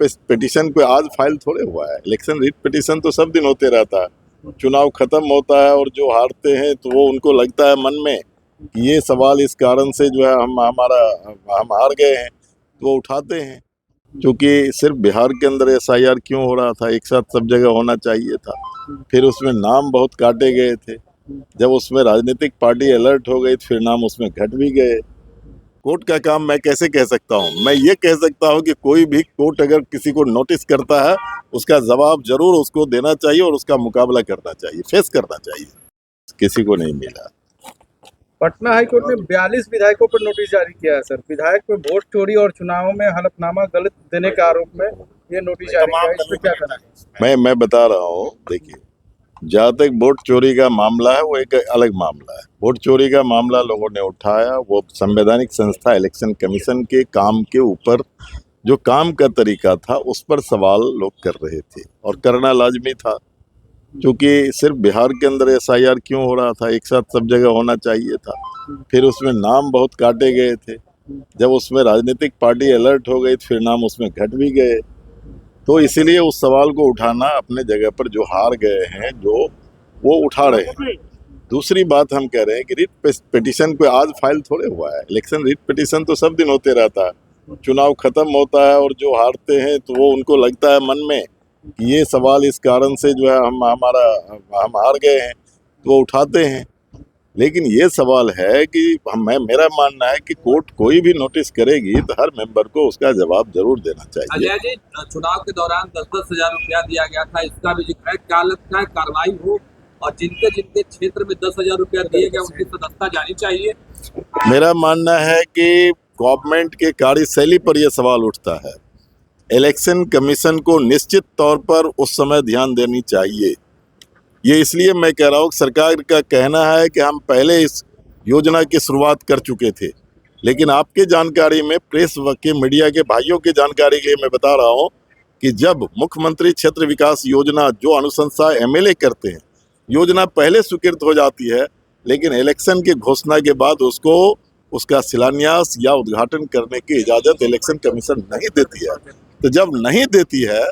Petition पे आज file थोड़े हुआ है। इलेक्शन रिट पिटीशन तो सब दिन होते रहता है। चुनाव खत्म होता है और जो हारते हैं तो वो उनको लगता है मन में कि ये सवाल इस कारण से जो है हम हार गए हैं, तो वो उठाते हैं। क्योंकि सिर्फ बिहार के अंदर एसआईआर क्यों हो रहा था, एक साथ सब जगह होना चाहिए था। फिर उसमें नाम बहुत काटे गए थे। जब उसमें राजनीतिक पार्टी अलर्ट हो गई तो फिर नाम उसमें घट भी गए। कोर्ट का काम मैं कैसे कह सकता हूँ? मैं ये कह सकता हूँ कि कोई भी कोर्ट अगर किसी को नोटिस करता है, उसका जवाब जरूर उसको देना चाहिए और उसका मुकाबला करना चाहिए, फेस करना चाहिए। किसी को नहीं मिला। पटना हाईकोर्ट ने 42 विधायकों पर नोटिस जारी किया है सर। विधायक पे वोट चोरी और चुनावों में हलफनामा गलत देने के आरोप में ये नोटिस जारी किया है। इस पे क्या कहना है? मैं बता रहा हूँ, देखिए, जहाँ तक वोट चोरी का मामला है वो एक अलग मामला है। वोट चोरी का मामला लोगों ने उठाया, वो संवैधानिक संस्था इलेक्शन कमीशन के काम के ऊपर जो काम का तरीका था उस पर सवाल लोग कर रहे थे और करना लाजमी था। क्योंकि सिर्फ बिहार के अंदर एसआईआर क्यों हो रहा था, एक साथ सब जगह होना चाहिए था। फिर उसमें नाम बहुत काटे गए थे। जब उसमें राजनीतिक पार्टी अलर्ट हो गई तो फिर नाम उसमें घट भी गए। तो इसीलिए उस सवाल को उठाना अपने जगह पर, जो हार गए हैं जो वो उठा रहे हैं। दूसरी बात हम कह रहे हैं कि रिट पिटीशन पे आज फाइल थोड़े हुआ है। इलेक्शन रिट पिटीशन तो सब दिन होते रहता है। चुनाव खत्म होता है और जो हारते हैं तो वो उनको लगता है मन में कि ये सवाल इस कारण से जो है हम हार गए हैं, तो वो उठाते हैं। लेकिन ये सवाल है कि मेरा मानना है कि कोर्ट कोई भी नोटिस करेगी तो हर मेंबर को उसका जवाब जरूर देना चाहिए। अजय जी, चुनाव के दौरान 10-10 हजार रुपया दिया गया था, इसका भी जिक्र है। क्या लगता है कार्रवाई हो और जिनके जिनके क्षेत्र में 10,000 रुपया दिए गए उनकी सदस्यता जानी चाहिए? मेरा मानना है कि गवर्नमेंट के कार्यशैली पर यह सवाल उठता है। इलेक्शन कमीशन को निश्चित तौर पर उस समय ध्यान देनी चाहिए। ये इसलिए मैं कह रहा हूँ, सरकार का कहना है कि हम पहले इस योजना की शुरुआत कर चुके थे, लेकिन आपके जानकारी में, प्रेस के मीडिया के भाइयों की जानकारी के लिए मैं बता रहा हूँ कि जब मुख्यमंत्री क्षेत्र विकास योजना जो अनुशंसा एमएलए करते हैं, योजना पहले स्वीकृत हो जाती है, लेकिन इलेक्शन की घोषणा के बाद उसको उसका शिलान्यास या उद्घाटन करने की इजाजत इलेक्शन कमीशन नहीं देती है। तो जब नहीं देती है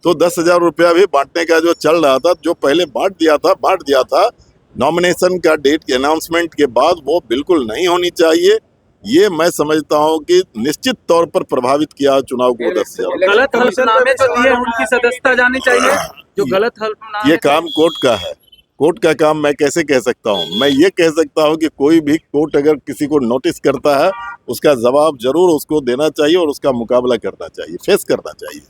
तो 10,000 रुपया भी बांटने का जो चल रहा था, जो पहले बांट दिया था नॉमिनेशन का डेट के अनाउंसमेंट के बाद, वो बिल्कुल नहीं होनी चाहिए। ये मैं समझता हूं कि निश्चित तौर पर प्रभावित किया चुनाव को 10,000। गलत हल्फनामे जो दिए उनकी सदस्यता जानी चाहिए। जो गलत हल्फनामे, ये काम कोर्ट का है। कोर्ट का काम मैं कैसे कह सकता हूँ? मैं ये कह सकता हूँ कि कोई भी कोर्ट अगर किसी को नोटिस करता है, उसका जवाब जरूर उसको देना चाहिए और उसका मुकाबला करना चाहिए, फेस करना चाहिए।